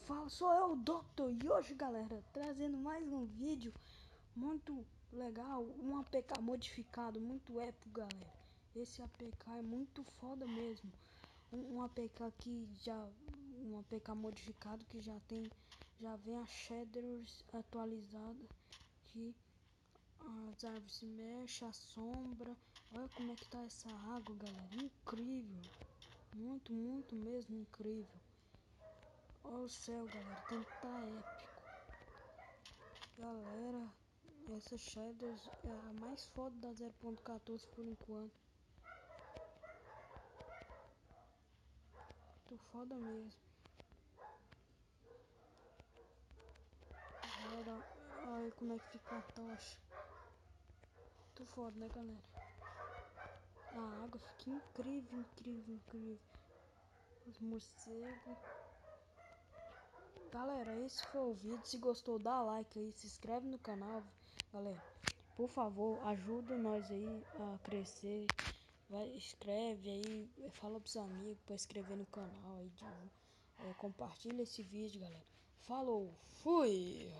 fala, sou eu, o Doctor, e hoje, galera, trazendo mais um vídeo muito legal, um APK modificado, muito épico, galera. Esse APK é muito foda mesmo. Um APK que já, um APK modificado que já vem a shaders atualizada, que as árvores se mexem, a sombra. Olha como é que tá essa água, galera, incrível, muito mesmo incrível. Olha o céu, galera, tem que tá épico. Galera, essa Shaders é a mais foda da 0.14 por enquanto. Tô foda mesmo. Galera, olha como é que fica a tocha. Tô foda, né, galera? A água fica incrível. Os morcegos. Galera, esse foi o vídeo. Se gostou, dá like aí, se inscreve no canal, galera. Por favor, ajuda nós aí a crescer. Vai, escreve aí, fala pros amigos pra inscrever no canal aí, compartilha esse vídeo, galera. Falou, fui!